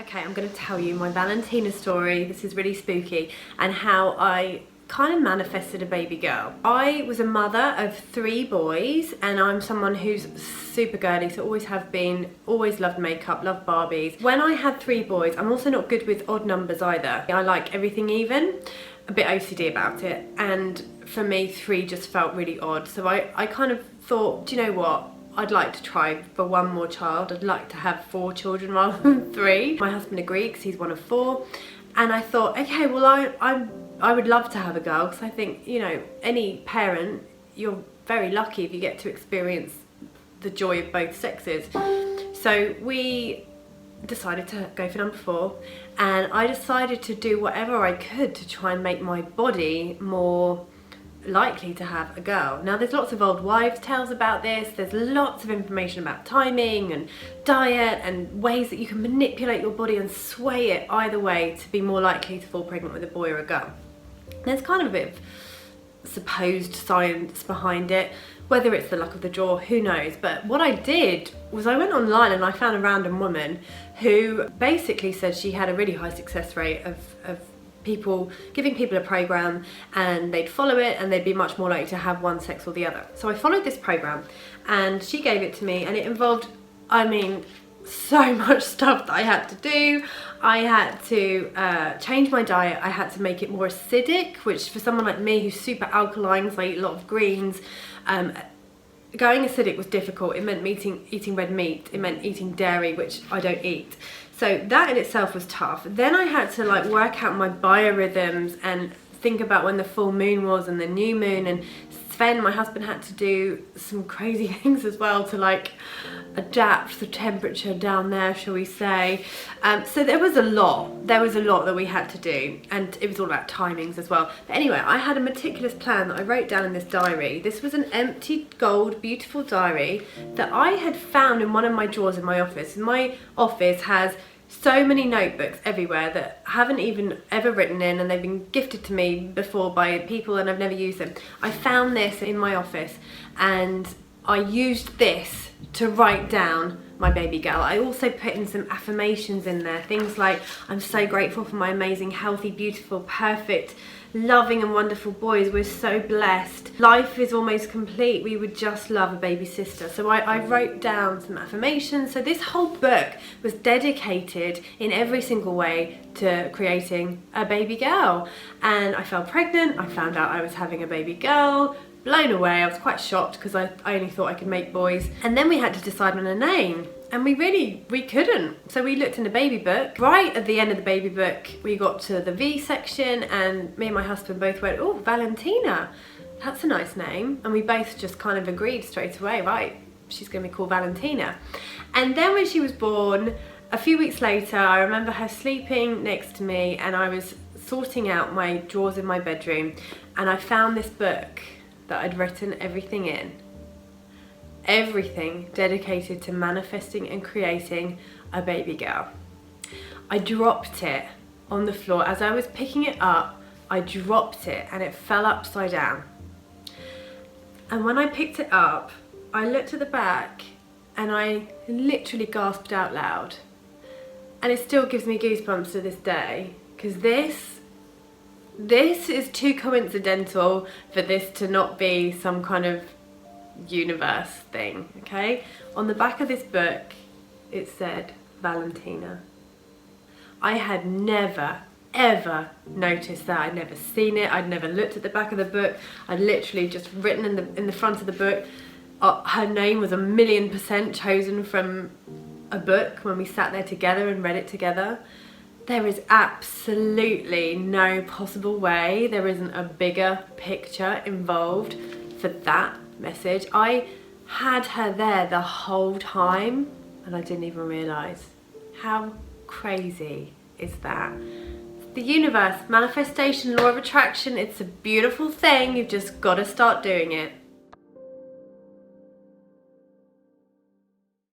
Okay, I'm going to tell you my Valentina story. This is really spooky, and how I kind of manifested a baby girl. I was a mother of 3 boys, and I'm someone who's super girly, so always have been, always loved makeup, loved Barbies. When I had 3 boys, I'm also not good with odd numbers either. I like everything even, a bit OCD about it, and for me 3 just felt really odd. So I kind of thought, do you know what? I'd like to try for 1 more child. I'd like to have 4 children rather than 3. My husband agreed because he's one of 4. And I thought, okay, well I would love to have a girl, because I think, you know, any parent, you're very lucky if you get to experience the joy of both sexes. So we decided to go for number 4, and I decided to do whatever I could to try and make my body more likely to have a girl. Now there's lots of old wives' tales about this. There's lots of information about timing and diet and ways that you can manipulate your body and sway it either way to be more likely to fall pregnant with a boy or a girl. There's kind of a bit of supposed science behind it, whether it's the luck of the draw, who knows. But what I did was I went online and I found a random woman who basically said she had a really high success rate of giving people a program, and they'd follow it and they'd be much more likely to have one sex or the other. So I followed this program and she gave it to me, and it involved, I mean, so much stuff that I had to do. I had to change my diet. I had to make it more acidic, which for someone like me who's super alkaline, so I eat a lot of greens, going acidic was difficult. It meant eating red meat. It meant eating dairy, which I don't eat. So that in itself was tough. Then I had to like work out my biorhythms and think about when the full moon was and the new moon, and Sven, my husband, had to do some crazy things as well to like adapt the temperature down there, shall we say. So there was a lot that we had to do, and it was all about timings as well. But anyway, I had a meticulous plan that I wrote down in this diary. This was an empty gold beautiful diary that I had found in one of my drawers in my office. And my office has so many notebooks everywhere that haven't even ever written in, and they've been gifted to me before by people and I've never used them. I found this in my office and I used this to write down my baby girl. I also put in some affirmations in there, things like, I'm so grateful for my amazing, healthy, beautiful, perfect, loving and wonderful boys. We're so blessed. Life is almost complete. We would just love a baby sister. So I wrote down some affirmations. So this whole book was dedicated in every single way to creating a baby girl. And I fell pregnant. I found out I was having a baby girl. Blown away. I was quite shocked because I only thought I could make boys. And then we had to decide on a name, and we couldn't. So we looked in the baby book. Right at the end of the baby book, we got to the V section, and me and my husband both went, oh, Valentina, that's a nice name. And we both just kind of agreed straight away, right, she's gonna be called Valentina. And then when she was born, a few weeks later, I remember her sleeping next to me, and I was sorting out my drawers in my bedroom, and I found this book that I'd written everything in. Everything dedicated to manifesting and creating a baby girl. I dropped it on the floor. As I was picking it up, I dropped it and it fell upside down. And when I picked it up, I looked at the back and I literally gasped out loud. And it still gives me goosebumps to this day, because this is too coincidental for this to not be some kind of universe thing, okay? On the back of this book, it said Valentina. I had never, ever noticed that. I'd never seen it. I'd never looked at the back of the book. I'd literally just written in the front of the book. Her name was 1,000,000% chosen from a book when we sat there together and read it together. There is absolutely no possible way there isn't a bigger picture involved for that message. I had her there the whole time and I didn't even realise. How crazy is that? The universe, manifestation, law of attraction, it's a beautiful thing. You've just got to start doing it.